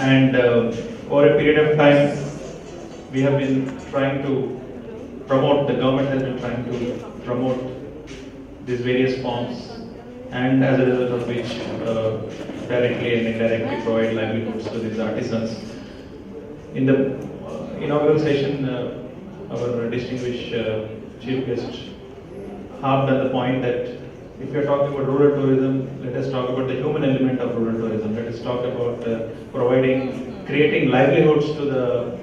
And over a period of time, we have been trying to promote, the government has been trying to promote these various forms, and as a result of which directly and indirectly provide livelihoods to these artisans. In the inaugural session, our distinguished chief guest harped on the point that if you are talking about rural tourism, let us talk about the human element of rural tourism. Let us talk about creating livelihoods to the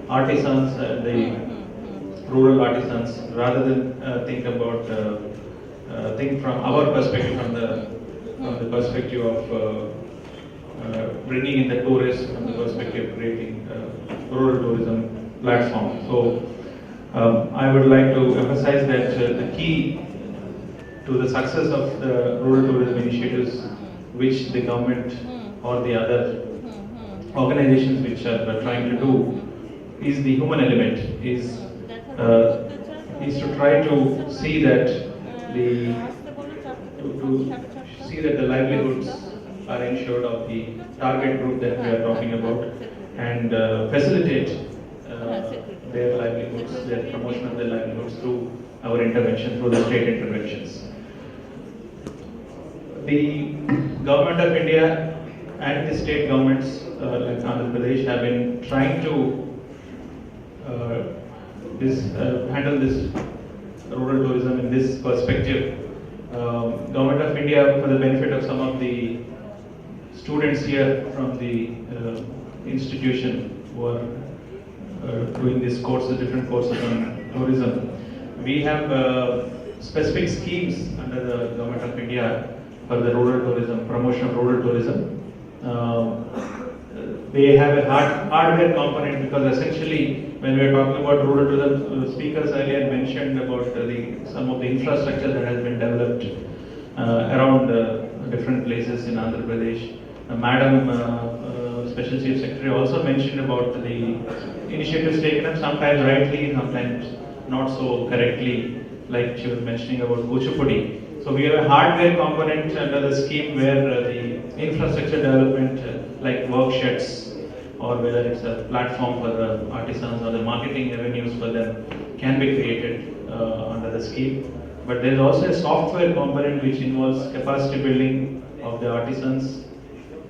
artisans, the rural artisans, rather than think from our perspective, from the perspective of bringing in the tourists, from the perspective of creating rural tourism platform. So I would like to emphasize that the key to the success of the rural tourism initiatives which the government or the other organizations which are trying to do is the human element, is to try to see that the livelihoods are ensured of the target group that we are talking about, and facilitate their livelihoods, their promotion of their livelihoods through our intervention, through the state interventions. The government of India and the state governments like Andhra Pradesh have been trying to handle this rural tourism in this perspective. Government of India, for the benefit of some of the students here from the institution who are doing these courses, different courses on tourism, we have specific schemes under the Government of India for the rural tourism, promotion of rural tourism. They have a hardware component, because essentially when we are talking about rural tourism, speakers earlier mentioned about some of the infrastructure that has been developed around different places in Andhra Pradesh. Madam Special Chief Secretary also mentioned about the initiatives taken up, sometimes rightly, sometimes not so correctly, like she was mentioning about Kuchipudi. So we have a hardware component under the scheme where the infrastructure development, like worksheds, or whether it's a platform for the artisans or the marketing avenues for them, can be created under the scheme. But there is also a software component which involves capacity building of the artisans,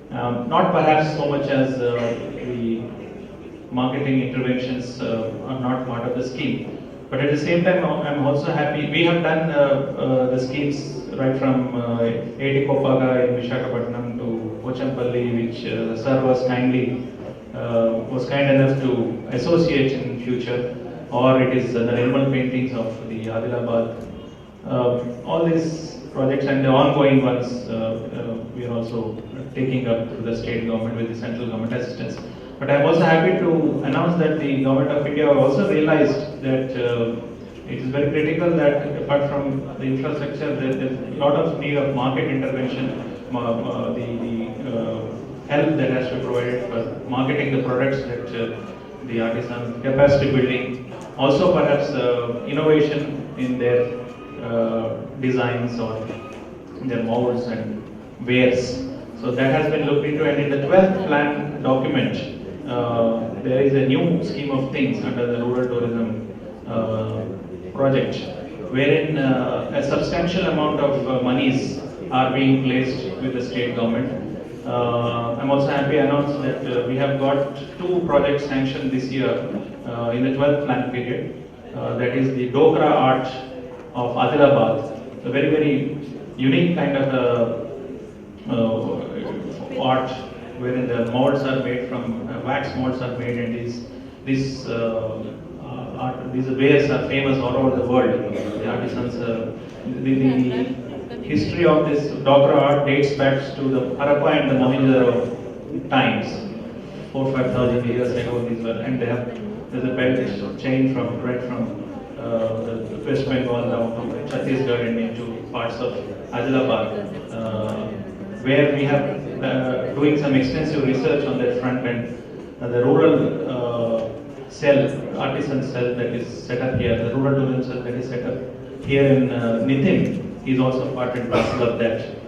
not perhaps so much as the marketing interventions are not part of the scheme. But at the same time, I'm also happy. We have done the schemes right from Etikopaga in Visakhapatnam to Pochampalli, which Sir was kind enough to associate in future, or it is the Nirmal paintings of the Adilabad. All these projects and the ongoing ones we are also taking up through the state government with the central government assistance. But I'm also happy to announce that the Government of India also realized that it is very critical that apart from the infrastructure, there is a lot of need of market intervention, the help that has to be provided for marketing the products that the artisans, capacity building, also perhaps innovation in their designs or in their molds and wares. So that has been looked into, and in the 12th plan document, there is a new scheme of things under the rural tourism project, wherein a substantial amount of monies are being placed with the state government. I'm also happy to announce that we have got 2 projects sanctioned this year in the 12th plan period. That is the Dokra art of Adilabad, a very, very unique kind of art, wherein the molds are made from wax molds are made, and these wares are famous all over the world. The artisans, the history of this Dokra art dates back to the Harappa and the Mohenjo-daro times, 4,000-5,000 years ago. These were, and there's a belt chain from the West Bengal down to Chhattisgarh and into parts of Adilabad, where we have doing some extensive research on that front, and the rural artisan cell that is set up here, the rural tourism cell that is set up here in Nitin is also part and parcel of that.